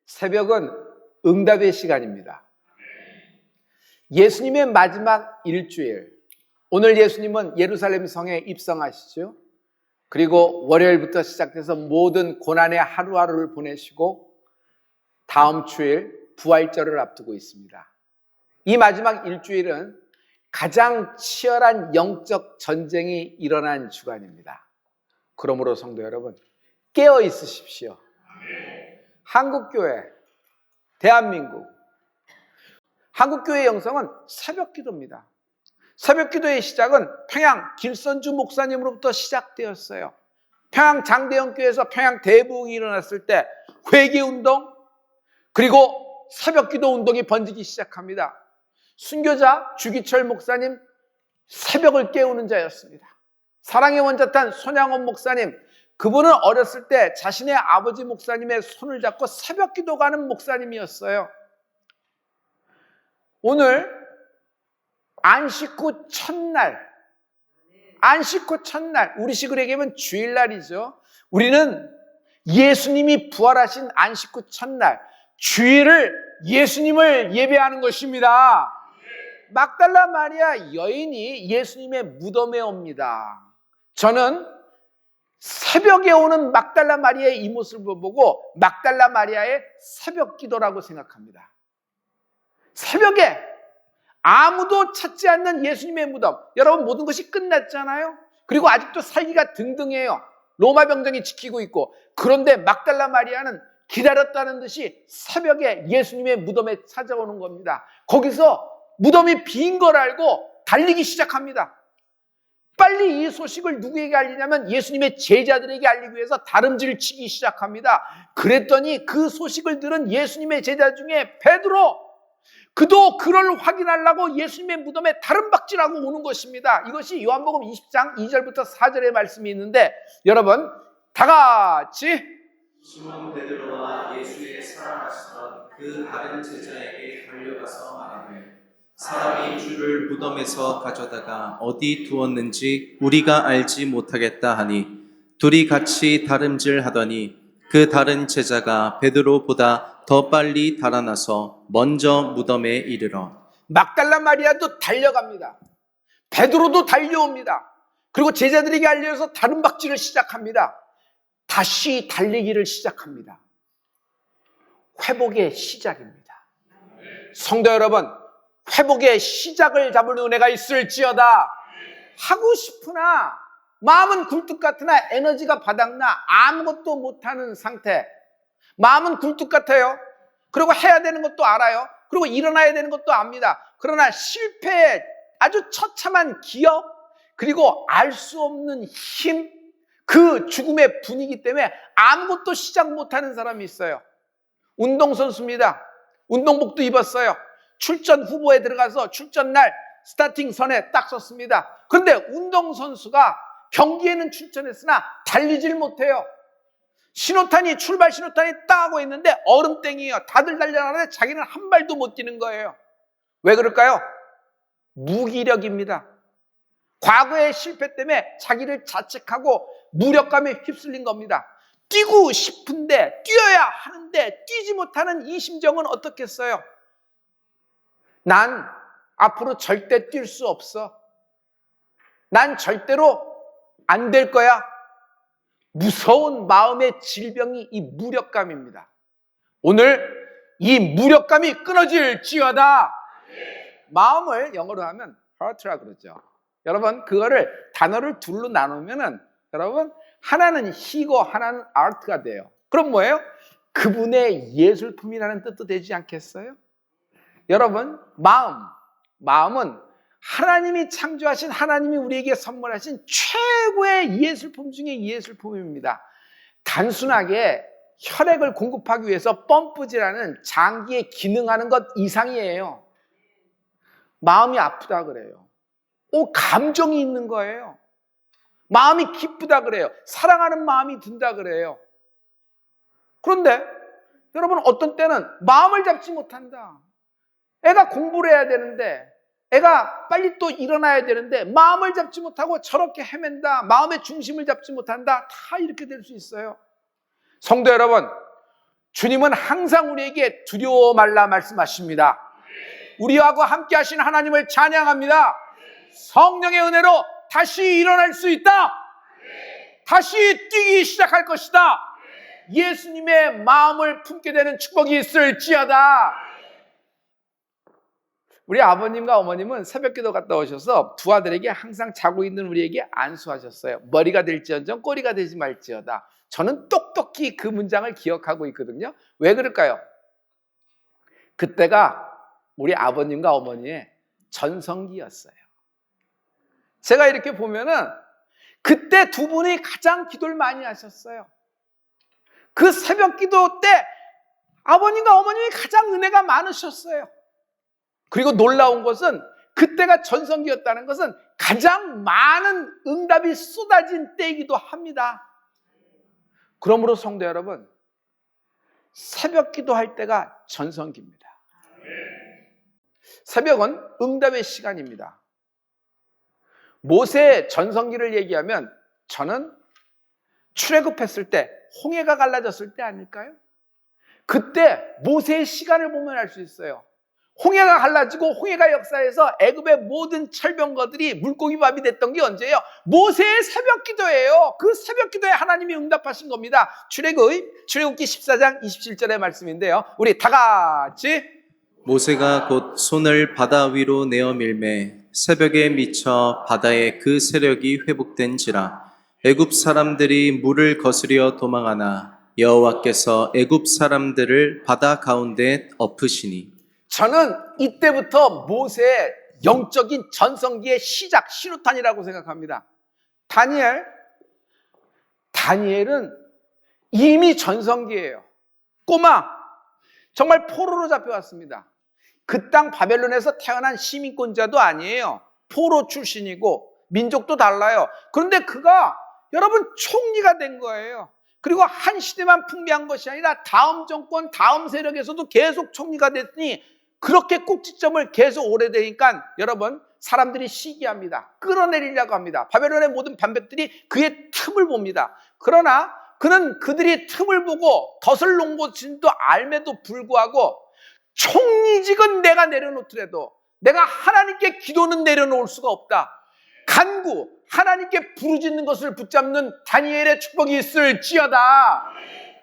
새벽은 응답의 시간입니다. 예수님의 마지막 일주일, 오늘 예수님은 예루살렘 성에 입성하시죠. 그리고 월요일부터 시작돼서 모든 고난의 하루하루를 보내시고 다음 주일 부활절을 앞두고 있습니다. 이 마지막 일주일은 가장 치열한 영적 전쟁이 일어난 주간입니다. 그러므로 성도 여러분, 깨어 있으십시오. 한국교회, 대한민국, 한국교회의 영성은 새벽기도입니다. 새벽기도의 시작은 평양 길선주 목사님으로부터 시작되었어요. 평양 장대영교회에서 평양 대부흥이 일어났을 때 회개운동, 그리고 새벽기도 운동이 번지기 시작합니다. 순교자 주기철 목사님, 새벽을 깨우는 자였습니다. 사랑의 원자탄 손양원 목사님, 그분은 어렸을 때 자신의 아버지 목사님의 손을 잡고 새벽기도 가는 목사님이었어요. 오늘 안식 후 첫날, 우리식으로 얘기하면 주일날이죠. 우리는 예수님이 부활하신 안식 후 첫날, 주일을 예수님을 예배하는 것입니다. 막달라 마리아 여인이 예수님의 무덤에 옵니다. 저는 새벽에 오는 막달라 마리아의 이 모습을 보고 막달라 마리아의 새벽 기도라고 생각합니다. 새벽에 아무도 찾지 않는 예수님의 무덤, 여러분 모든 것이 끝났잖아요. 그리고 아직도 살기가 등등해요. 로마 병정이 지키고 있고. 그런데 막달라 마리아는 기다렸다는 듯이 새벽에 예수님의 무덤에 찾아오는 겁니다. 거기서 무덤이 빈 걸 알고 달리기 시작합니다. 빨리 이 소식을 누구에게 알리냐면 예수님의 제자들에게 알리기 위해서 다름질을 치기 시작합니다. 그랬더니 그 소식을 들은 예수님의 제자 중에 베드로, 그도 그를 확인하려고 예수님의 무덤에 다름박질하고 오는 것입니다. 이것이 요한복음 20장 2절부터 4절의 말씀이 있는데, 여러분 다 같이 시몬 베드로와 예수의 사랑하시던 그 다른 제자에게 달려가서 말하되 사람이 주를 무덤에서 가져다가 어디 두었는지 우리가 알지 못하겠다 하니 둘이 같이 다름질하더니 그 다른 제자가 베드로보다 더 빨리 달아나서 먼저 무덤에 이르러. 막달라 마리아도 달려갑니다. 베드로도 달려옵니다. 그리고 제자들에게 알려서 다름박질을 시작합니다. 다시 달리기를 시작합니다. 회복의 시작입니다. 성도 여러분, 회복의 시작을 잡을 은혜가 있을지어다. 하고 싶으나 마음은 굴뚝 같으나 에너지가 바닥나 아무것도 못하는 상태. 마음은 굴뚝 같아요. 그리고 해야 되는 것도 알아요. 그리고 일어나야 되는 것도 압니다. 그러나 실패의 아주 처참한 기억, 그리고 알 수 없는 힘, 그 죽음의 분위기 때문에 아무것도 시작 못하는 사람이 있어요. 운동선수입니다. 운동복도 입었어요. 출전 후보에 들어가서 출전날 스타팅 선에 딱 섰습니다. 그런데 운동선수가 경기에는 출전했으나 달리질 못해요. 출발 신호탄이 딱 하고 있는데 얼음땡이에요. 다들 달려나는데 자기는 한 발도 못 뛰는 거예요. 왜 그럴까요? 무기력입니다. 과거의 실패 때문에 자기를 자책하고 무력감에 휩쓸린 겁니다. 뛰고 싶은데 뛰어야 하는데 뛰지 못하는 이 심정은 어떻겠어요? 난 앞으로 절대 뛸 수 없어. 난 절대로 안 될 거야. 무서운 마음의 질병이 이 무력감입니다. 오늘 이 무력감이 끊어질지어다. 마음을 영어로 하면 heart라 그러죠. 여러분 그거를 단어를 둘로 나누면은 여러분 하나는 he고 하나는 art가 돼요. 그럼 뭐예요? 그분의 예술품이라는 뜻도 되지 않겠어요? 여러분 마음은 하나님이 창조하신, 하나님이 우리에게 선물하신 최고의 예술품 중에 예술품입니다. 단순하게 혈액을 공급하기 위해서 펌프질하는 장기에 기능하는 것 이상이에요. 마음이 아프다 그래요. 감정이 있는 거예요. 마음이 기쁘다 그래요. 사랑하는 마음이 든다 그래요. 그런데 여러분 어떤 때는 마음을 잡지 못한다. 애가 공부를 해야 되는데, 애가 빨리 또 일어나야 되는데 마음을 잡지 못하고 저렇게 헤맨다. 마음의 중심을 잡지 못한다. 다 이렇게 될 수 있어요. 성도 여러분, 주님은 항상 우리에게 두려워 말라 말씀하십니다. 우리하고 함께 하신 하나님을 찬양합니다. 성령의 은혜로 다시 일어날 수 있다. 다시 뛰기 시작할 것이다. 예수님의 마음을 품게 되는 축복이 있을지어다. 우리 아버님과 어머님은 새벽기도 갔다 오셔서 두 아들에게 항상 자고 있는 우리에게 안수하셨어요. 머리가 될지언정 꼬리가 되지 말지어다. 저는 똑똑히 그 문장을 기억하고 있거든요. 왜 그럴까요? 그때가 우리 아버님과 어머니의 전성기였어요. 제가 이렇게 보면은 그때 두 분이 가장 기도를 많이 하셨어요. 그 새벽기도 때 아버님과 어머님이 가장 은혜가 많으셨어요. 그리고 놀라운 것은 그때가 전성기였다는 것은 가장 많은 응답이 쏟아진 때이기도 합니다. 그러므로 성도 여러분, 새벽기도 할 때가 전성기입니다. 새벽은 응답의 시간입니다. 모세의 전성기를 얘기하면 저는 출애굽했을 때 홍해가 갈라졌을 때 아닐까요? 그때 모세의 시간을 보면 알 수 있어요. 홍해가 갈라지고 홍해가 역사해서 애굽의 모든 철병거들이 물고기밥이 됐던 게 언제예요? 모세의 새벽기도예요. 그 새벽기도에 하나님이 응답하신 겁니다. 출애굽기 14장 27절의 말씀인데요. 우리 다 같이 모세가 곧 손을 바다 위로 내어 밀매 새벽에 미쳐 바다에 그 세력이 회복된지라 애굽 사람들이 물을 거스려 도망하나 여호와께서 애굽 사람들을 바다 가운데 엎으시니. 저는 이때부터 모세의 영적인 전성기의 시작, 신호탄이라고 생각합니다. 다니엘은 이미 전성기예요. 꼬마, 정말 포로로 잡혀왔습니다. 그 땅 바벨론에서 태어난 시민권자도 아니에요. 포로 출신이고 민족도 달라요. 그런데 그가 여러분 총리가 된 거예요. 그리고 한 시대만 풍미한 것이 아니라 다음 정권, 다음 세력에서도 계속 총리가 됐으니 그렇게 꼭지점을 계속 오래되니까 여러분 사람들이 시기합니다. 끌어내리려고 합니다. 바벨론의 모든 반백들이 그의 틈을 봅니다. 그러나 그는 그들이 틈을 보고 덫을 놓은 것인도 알매도 불구하고 총리직은 내가 내려놓더라도 내가 하나님께 기도는 내려놓을 수가 없다. 간구, 하나님께 부르짖는 것을 붙잡는 다니엘의 축복이 있을지어다.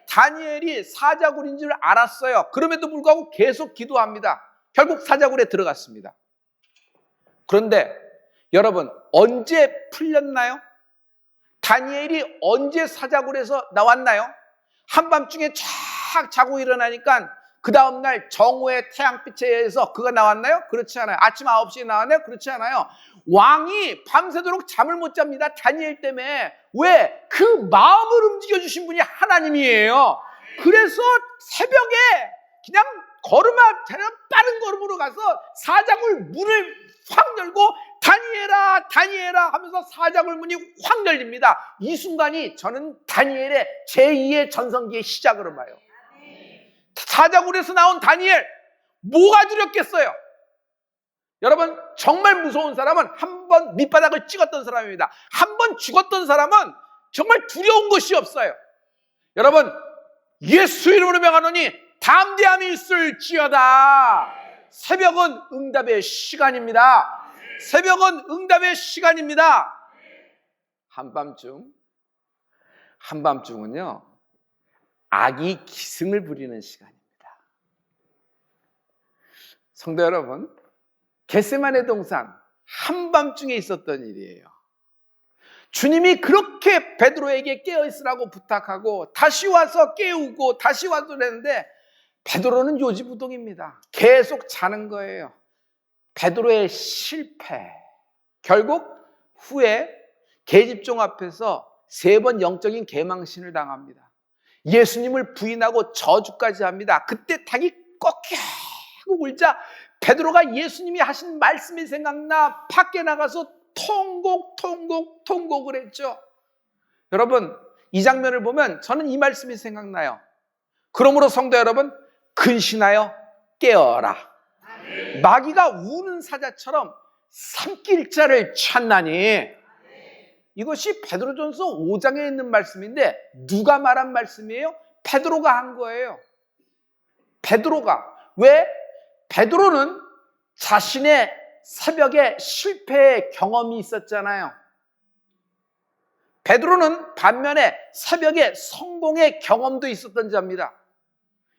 다니엘이 사자굴인 줄 알았어요. 그럼에도 불구하고 계속 기도합니다. 결국 사자굴에 들어갔습니다. 그런데 여러분 언제 풀렸나요? 다니엘이 언제 사자굴에서 나왔나요? 한밤중에 쫙 자고 일어나니까 그 다음날 정오의 태양빛에 의해서 그가 나왔나요? 그렇지 않아요. 아침 9시에 나왔나요? 그렇지 않아요. 왕이 밤새도록 잠을 못 잡니다. 다니엘 때문에. 왜? 그 마음을 움직여주신 분이 하나님이에요. 그래서 새벽에 그냥 빠른 걸음으로 가서 사자굴 문을 확 열고 다니엘아 다니엘아 하면서 사자굴 문이 확 열립니다. 이 순간이 저는 다니엘의 제2의 전성기의 시작으로 봐요. 사자굴에서 나온 다니엘, 뭐가 두렵겠어요? 여러분 정말 무서운 사람은 한 번 밑바닥을 찍었던 사람입니다. 한 번 죽었던 사람은 정말 두려운 것이 없어요. 여러분 예수 이름으로 명하노니 담대함이 있을지어다. 새벽은 응답의 시간입니다. 새벽은 응답의 시간입니다. 한밤중은요 악이 기승을 부리는 시간입니다. 성도 여러분, 겟세마네 동산 한밤중에 있었던 일이에요. 주님이 그렇게 베드로에게 깨어있으라고 부탁하고 다시 와서 깨우고 다시 와서 그랬는데 베드로는 요지부동입니다. 계속 자는 거예요. 베드로의 실패. 결국 후에 계집종 앞에서 3번 영적인 개망신을 당합니다. 예수님을 부인하고 저주까지 합니다. 그때 닭이 꺾이고 울자 베드로가 예수님이 하신 말씀이 생각나 밖에 나가서 통곡을 했죠. 여러분 이 장면을 보면 저는 이 말씀이 생각나요. 그러므로 성도 여러분 근신하여 깨어라. 마귀가 우는 사자처럼 삼킬자를 찾나니. 이것이 베드로전서 5장에 있는 말씀인데 누가 말한 말씀이에요? 베드로가 한 거예요. 베드로가. 왜? 베드로는 자신의 새벽에 실패의 경험이 있었잖아요. 베드로는 반면에 새벽에 성공의 경험도 있었던 자입니다.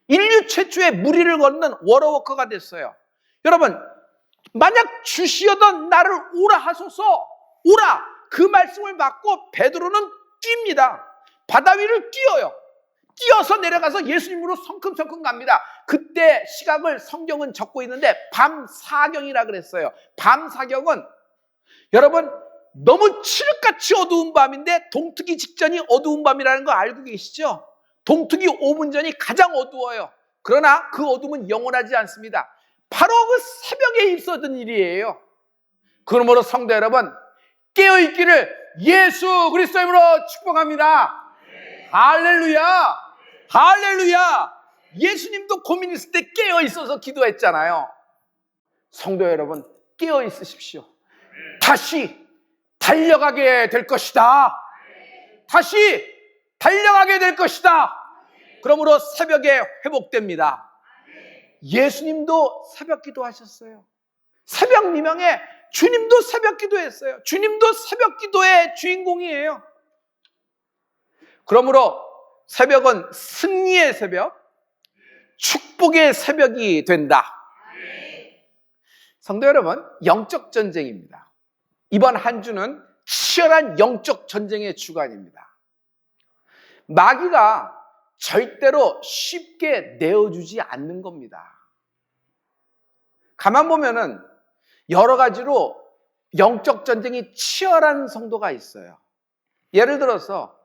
인류 최초의 무리를 걷는 워러워커가 됐어요. 여러분, 만약 주시어던 나를 오라 하소서, 오라, 그 말씀을 받고 베드로는 뜁니다. 바다 위를 뛰어요. 뛰어서 내려가서 예수님으로 성큼성큼 갑니다. 그때 시각을 성경은 적고 있는데 밤사경이라 그랬어요. 밤사경은 여러분 너무 칠흑같이 어두운 밤인데 동트기 직전이 어두운 밤이라는 거 알고 계시죠? 동트기 5분 전이 가장 어두워요. 그러나 그 어둠은 영원하지 않습니다. 바로 그 새벽에 있었던 일이에요. 그러므로 성도 여러분, 깨어있기를 예수 그리스도의 이름으로 축복합니다. 할렐루야! 할렐루야! 예수님도 고민 있을 때 깨어있어서 기도했잖아요. 성도 여러분, 깨어있으십시오. 다시 달려가게 될 것이다. 다시 달려가게 될 것이다. 그러므로 새벽에 회복됩니다. 예수님도 새벽 기도하셨어요. 새벽 미명에 주님도 새벽 기도했어요. 주님도 새벽 기도의 주인공이에요. 그러므로 새벽은 승리의 새벽, 축복의 새벽이 된다. 성도 여러분, 영적 전쟁입니다. 이번 한 주는 치열한 영적 전쟁의 주간입니다. 마귀가 절대로 쉽게 내어주지 않는 겁니다. 가만 보면은 여러 가지로 영적 전쟁이 치열한 성도가 있어요. 예를 들어서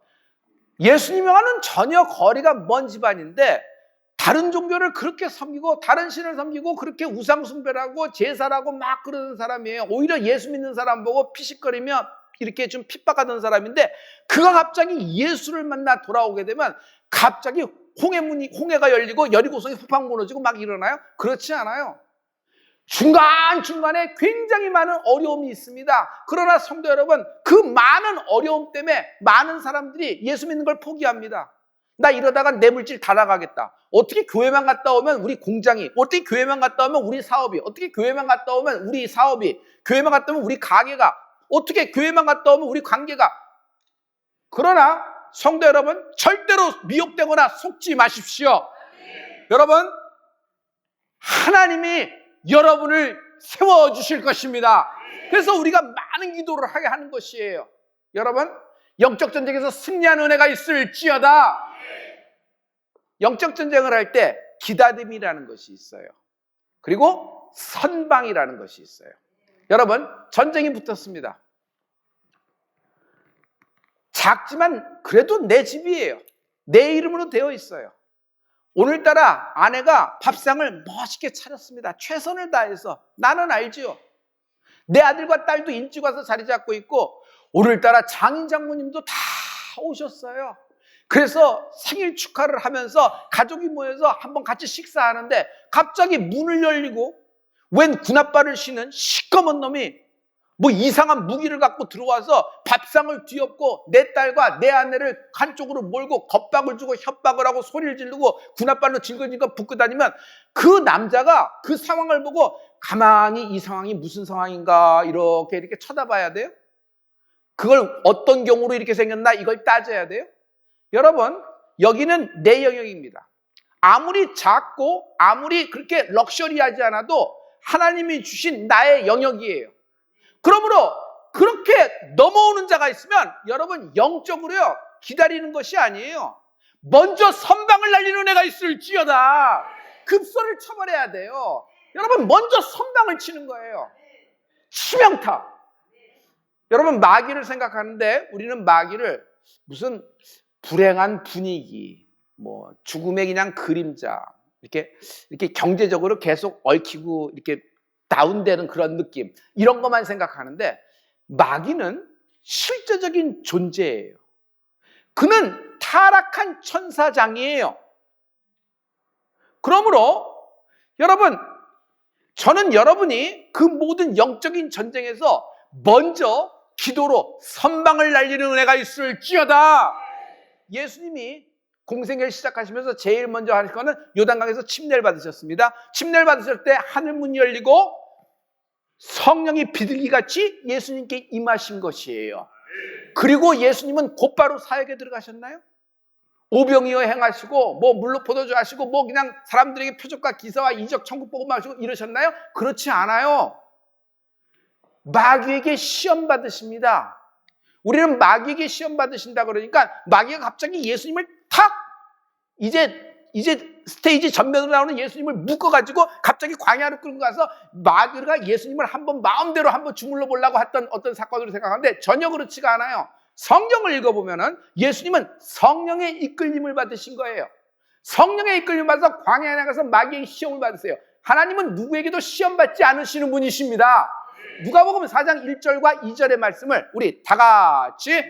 예수님과는 전혀 거리가 먼 집안인데 다른 종교를 그렇게 섬기고 다른 신을 섬기고 그렇게 우상 숭배하고 제사라고 막 그러는 사람이에요. 오히려 예수 믿는 사람 보고 피식거리며 이렇게 좀 핍박하던 사람인데 그가 갑자기 예수를 만나 돌아오게 되면 갑자기 홍해가 열리고 여리고성이 후팍 무너지고 막 일어나요? 그렇지 않아요. 중간중간에 굉장히 많은 어려움이 있습니다. 그러나 성도 여러분, 그 많은 어려움 때문에 많은 사람들이 예수 믿는 걸 포기합니다. 나 이러다가 내 물질 다 나가겠다. 어떻게 교회만 갔다 오면 우리 공장이, 어떻게 교회만 갔다 오면 우리 사업이, 어떻게 교회만 갔다 오면 우리 사업이, 교회만 갔다 오면 우리 가게가, 어떻게 교회만 갔다 오면 우리 관계가. 그러나 성도 여러분, 절대로 미혹되거나 속지 마십시오. 여러분, 하나님이 여러분을 세워주실 것입니다. 그래서 우리가 많은 기도를 하게 하는 것이에요. 여러분, 영적 전쟁에서 승리하는 은혜가 있을지어다. 영적 전쟁을 할 때 기다림이라는 것이 있어요. 그리고 선방이라는 것이 있어요. 여러분, 전쟁이 붙었습니다. 작지만 그래도 내 집이에요. 내 이름으로 되어 있어요. 오늘따라 아내가 밥상을 멋있게 차렸습니다. 최선을 다해서. 나는 알지요. 내 아들과 딸도 일찍 와서 자리 잡고 있고 오늘따라 장인 장모님도 다 오셨어요. 그래서 생일 축하를 하면서 가족이 모여서 한번 같이 식사하는데 갑자기 문을 열리고 웬 군합발을 신은 시꺼먼 놈이 뭐 이상한 무기를 갖고 들어와서 밥상을 뒤엎고 내 딸과 내 아내를 한쪽으로 몰고 겁박을 주고 협박을 하고 소리를 지르고 군합발로 질거질거 붙고 다니면 그 남자가 그 상황을 보고 가만히 이 상황이 무슨 상황인가 이렇게 쳐다봐야 돼요? 그걸 어떤 경우로 이렇게 생겼나 이걸 따져야 돼요? 여러분, 여기는 내 영역입니다. 아무리 작고 아무리 그렇게 럭셔리하지 않아도 하나님이 주신 나의 영역이에요. 그러므로 그렇게 넘어오는 자가 있으면 여러분 영적으로요 기다리는 것이 아니에요. 먼저 선방을 날리는 애가 있을지어다. 급소를 쳐버려야 돼요. 여러분 먼저 선방을 치는 거예요. 치명타. 여러분 마귀를 생각하는데 우리는 마귀를 무슨 불행한 분위기, 뭐 죽음의 그냥 그림자 이렇게 경제적으로 계속 얽히고 이렇게 다운되는 그런 느낌 이런 것만 생각하는데 마귀는 실제적인 존재예요. 그는 타락한 천사장이에요. 그러므로 여러분 저는 여러분이 그 모든 영적인 전쟁에서 먼저 기도로 선방을 날리는 은혜가 있을지어다. 예수님이 공생애를 시작하시면서 제일 먼저 하실 거는 요단강에서 침례를 받으셨습니다. 침례를 받으실 때 하늘문이 열리고 성령이 비둘기같이 예수님께 임하신 것이에요. 그리고 예수님은 곧바로 사역에 들어가셨나요? 오병이어 행하시고 뭐 물로 포도주 하시고 뭐 그냥 사람들에게 표적과 기사와 이적 천국 복음 하시고 이러셨나요? 그렇지 않아요. 마귀에게 시험 받으십니다. 우리는 마귀에게 시험 받으신다 그러니까 마귀가 갑자기 예수님을 탁 이제 스테이지 전면으로 나오는 예수님을 묶어가지고 갑자기 광야로 끌고 가서 마귀가 예수님을 한번 마음대로 한번 주물러 보려고 했던 어떤 사건으로 생각하는데 전혀 그렇지가 않아요. 성경을 읽어보면은 예수님은 성령의 이끌림을 받으신 거예요. 성령의 이끌림을 받아서 광야에 나가서 마귀의 시험을 받으세요. 하나님은 누구에게도 시험 받지 않으시는 분이십니다. 누가복음 4장 1절과 2절의 말씀을 우리 다 같이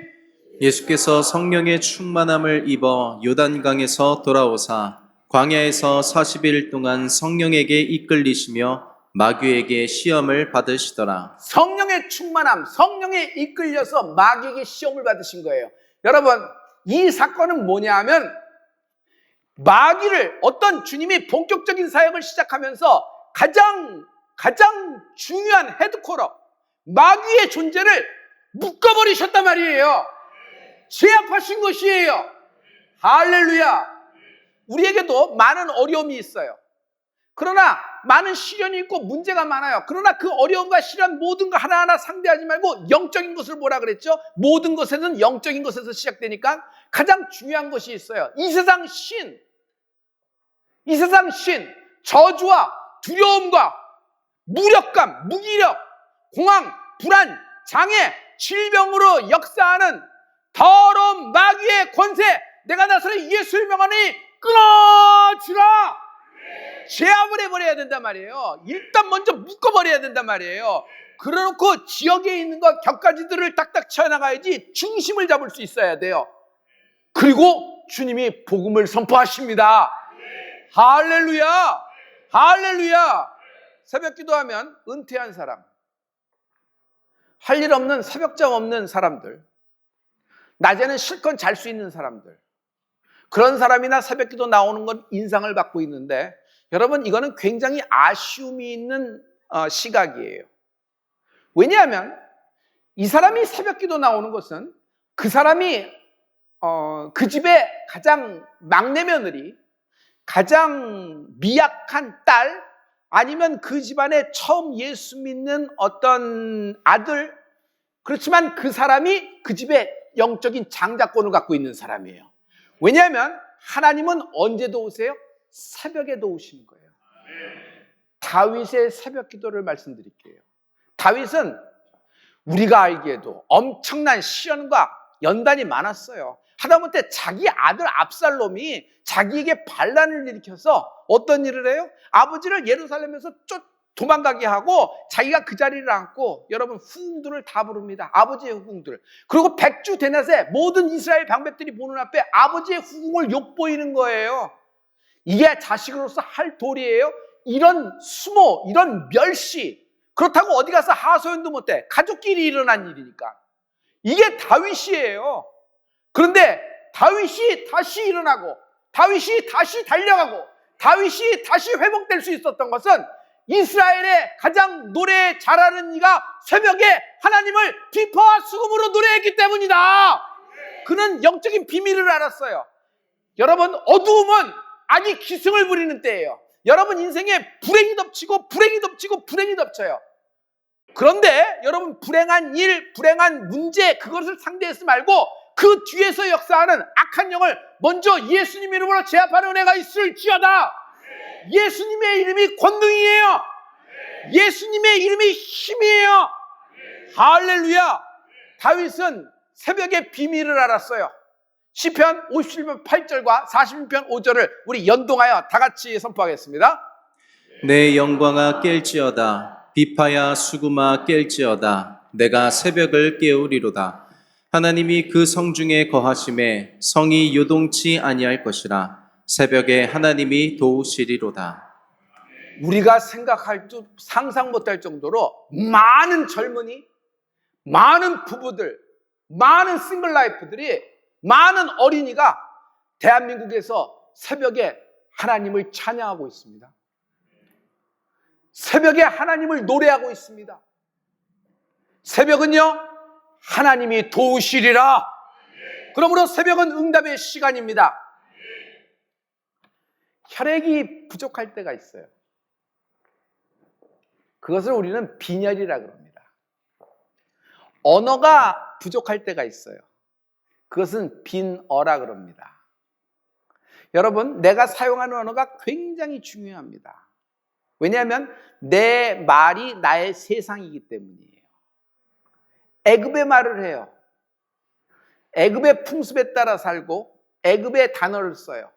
예수께서 성령의 충만함을 입어 요단강에서 돌아오사 광야에서 40일 동안 성령에게 이끌리시며 마귀에게 시험을 받으시더라. 성령의 충만함, 성령에 이끌려서 마귀에게 시험을 받으신 거예요. 여러분, 이 사건은 뭐냐 하면 마귀를 어떤 주님이 본격적인 사역을 시작하면서 가장 중요한 헤드코러 마귀의 존재를 묶어버리셨단 말이에요. 제압하신 것이에요. 할렐루야. 우리에게도 많은 어려움이 있어요. 그러나 많은 시련이 있고 문제가 많아요. 그러나 그 어려움과 시련 모든 거 하나하나 상대하지 말고 영적인 것을 뭐라 그랬죠? 모든 것에는 영적인 것에서 시작되니까 가장 중요한 것이 있어요. 이 세상 신, 저주와 두려움과 무력감, 무기력, 공황, 불안, 장애, 질병으로 역사하는 더러운 마귀의 권세, 내가 나서는 예수의 명하니 끊어지라. 제압을 해버려야 된단 말이에요. 일단 먼저 묶어버려야 된단 말이에요. 그래놓고 지역에 있는 것 격가지들을 딱딱 쳐나가야지 중심을 잡을 수 있어야 돼요. 그리고 주님이 복음을 선포하십니다. 할렐루야. 할렐루야. 새벽 기도하면 은퇴한 사람, 할 일 없는 새벽잠 없는 사람들, 낮에는 실컷 잘 수 있는 사람들, 그런 사람이나 새벽 기도 나오는 건 인상을 받고 있는데 여러분 이거는 굉장히 아쉬움이 있는 시각이에요. 왜냐하면 이 사람이 새벽 기도 나오는 것은 그 사람이 그 집의 가장 막내 며느리, 가장 미약한 딸, 아니면 그 집안에 처음 예수 믿는 어떤 아들, 그렇지만 그 사람이 그 집의 영적인 장자권을 갖고 있는 사람이에요. 왜냐하면 하나님은 언제도 오세요? 새벽에도 오시는 거예요. 다윗의 새벽 기도를 말씀드릴게요. 다윗은 우리가 알기에도 엄청난 시련과 연단이 많았어요. 하다못해 자기 아들 압살롬이 자기에게 반란을 일으켜서 어떤 일을 해요? 아버지를 예루살렘에서 도망가게 하고 자기가 그 자리를 앉고 여러분 후궁들을 다 부릅니다. 아버지의 후궁들. 그리고 백주 대낮에 모든 이스라엘 방백들이 보는 앞에 아버지의 후궁을 욕보이는 거예요. 이게 자식으로서 할 도리예요? 이런 수모, 이런 멸시. 그렇다고 어디 가서 하소연도 못해. 가족끼리 일어난 일이니까. 이게 다윗이에요. 그런데 다윗이 다시 일어나고 다윗이 다시 달려가고 다윗이 다시 회복될 수 있었던 것은 이스라엘의 가장 노래 잘하는 이가 새벽에 하나님을 비파와 수금으로 노래했기 때문이다. 그는 영적인 비밀을 알았어요. 여러분 어두움은 악이 기승을 부리는 때예요. 여러분 인생에 불행이 덮치고 불행이 덮치고 불행이 덮쳐요. 그런데 여러분 불행한 일, 불행한 문제 그것을 상대하지 말고 그 뒤에서 역사하는 악한 영을 먼저 예수님 이름으로 제압하는 은혜가 있을지어다. 예수님의 이름이 권능이에요. 예수님의 이름이 힘이에요. 할렐루야. 다윗은 새벽의 비밀을 알았어요. 시편 57편 8절과 46편 5절을 우리 연동하여 다 같이 선포하겠습니다. 내 영광아 깰지어다. 비파야 수금아 깰지어다. 내가 새벽을 깨우리로다. 하나님이 그 성중에 거하심에 성이 요동치 아니할 것이라. 새벽에 하나님이 도우시리로다. 우리가 생각할 줄 상상 못할 정도로 많은 젊은이, 많은 부부들, 많은 싱글 라이프들이, 많은 어린이가 대한민국에서 새벽에 하나님을 찬양하고 있습니다. 새벽에 하나님을 노래하고 있습니다. 새벽은요, 하나님이 도우시리라. 그러므로 새벽은 응답의 시간입니다. 혈액이 부족할 때가 있어요. 그것을 우리는 빈혈이라 그럽니다. 언어가 부족할 때가 있어요. 그것은 빈어라 그럽니다. 여러분, 내가 사용하는 언어가 굉장히 중요합니다. 왜냐하면 내 말이 나의 세상이기 때문이에요. 애굽의 말을 해요. 애굽의 풍습에 따라 살고 애굽의 단어를 써요.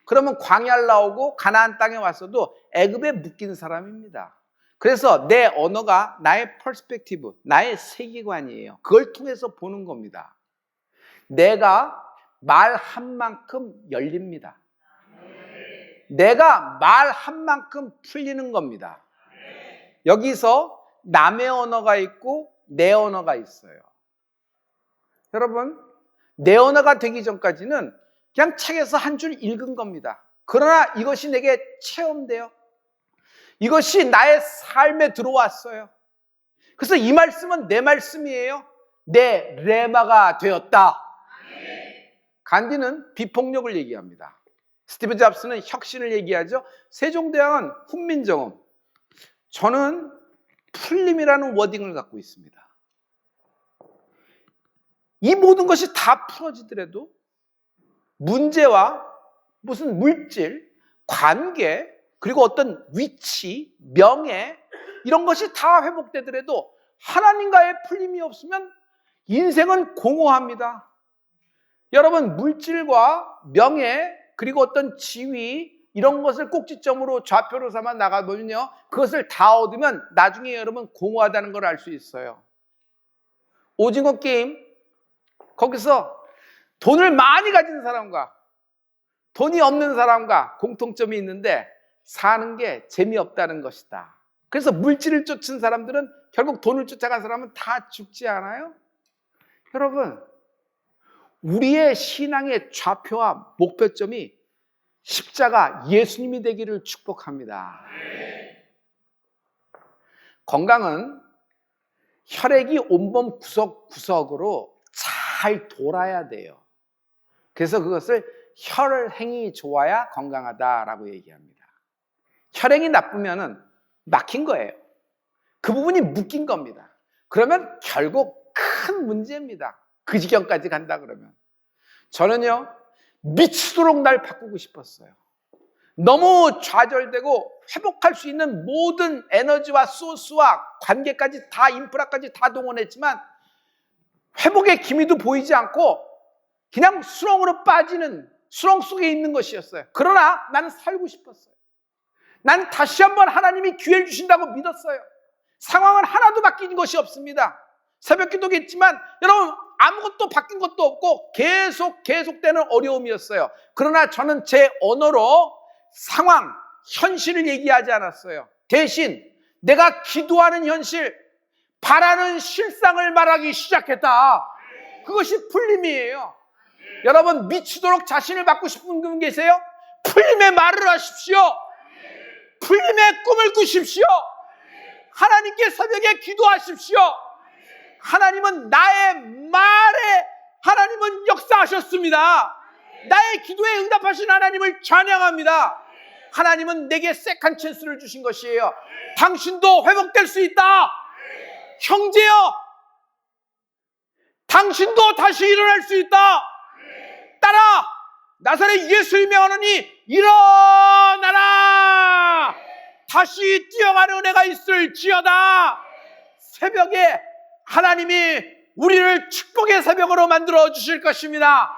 그러면 광야를 나오고 가나안 땅에 왔어도 애굽에 묶인 사람입니다. 그래서 내 언어가 나의 퍼스펙티브, 나의 세계관이에요. 그걸 통해서 보는 겁니다. 내가 말한 만큼 열립니다. 내가 말한 만큼 풀리는 겁니다. 여기서 남의 언어가 있고 내 언어가 있어요. 여러분, 내 언어가 되기 전까지는 그냥 책에서 한 줄 읽은 겁니다. 그러나 이것이 내게 체험돼요. 이것이 나의 삶에 들어왔어요. 그래서 이 말씀은 내 말씀이에요. 내 레마가 되었다. 간디는 비폭력을 얘기합니다. 스티브 잡스는 혁신을 얘기하죠. 세종대왕은 훈민정음. 저는 풀림이라는 워딩을 갖고 있습니다. 이 모든 것이 다 풀어지더라도 문제와 무슨 물질, 관계, 그리고 어떤 위치, 명예 이런 것이 다 회복되더라도 하나님과의 풀림이 없으면 인생은 공허합니다. 여러분, 물질과 명예 그리고 어떤 지위 이런 것을 꼭지점으로 좌표로 삼아 나가보면요, 그것을 다 얻으면 나중에 여러분 공허하다는 걸 알 수 있어요. 오징어 게임, 거기서 돈을 많이 가진 사람과 돈이 없는 사람과 공통점이 있는데 사는 게 재미없다는 것이다. 그래서 물질을 쫓은 사람들은 결국 돈을 쫓아간 사람은 다 죽지 않아요? 여러분, 우리의 신앙의 좌표와 목표점이 십자가 예수님이 되기를 축복합니다. 건강은 혈액이 온몸 구석구석으로 잘 돌아야 돼요. 그래서 그것을 혈행이 좋아야 건강하다라고 얘기합니다. 혈행이 나쁘면은 막힌 거예요. 그 부분이 묶인 겁니다. 그러면 결국 큰 문제입니다. 그 지경까지 간다 그러면. 저는요, 미치도록 날 바꾸고 싶었어요. 너무 좌절되고 회복할 수 있는 모든 에너지와 소스와 관계까지 다, 인프라까지 다 동원했지만 회복의 기미도 보이지 않고 그냥 수렁으로 빠지는, 수렁 속에 있는 것이었어요. 그러나 나는 살고 싶었어요. 난 다시 한번 하나님이 기회를 주신다고 믿었어요. 상황은 하나도 바뀐 것이 없습니다. 새벽 기도겠지만 여러분, 아무것도 바뀐 것도 없고 계속되는 어려움이었어요. 그러나 저는 제 언어로 상황, 현실을 얘기하지 않았어요. 대신 내가 기도하는 현실, 바라는 실상을 말하기 시작했다. 그것이 풀림이에요. 여러분, 미치도록 자신을 받고 싶은 분 계세요? 풀림의 말을 하십시오. 풀림의 꿈을 꾸십시오. 하나님께 새벽에 기도하십시오. 하나님은 나의 말에 하나님은 역사하셨습니다. 나의 기도에 응답하신 하나님을 찬양합니다. 하나님은 내게 세컨 찬스를 주신 것이에요. 당신도 회복될 수 있다. 형제여, 당신도 다시 일어날 수 있다. 따라 나사렛 예수의 명하노니 일어나라. 다시 뛰어가는 은혜가 있을지어다. 새벽에 하나님이 우리를 축복의 새벽으로 만들어 주실 것입니다.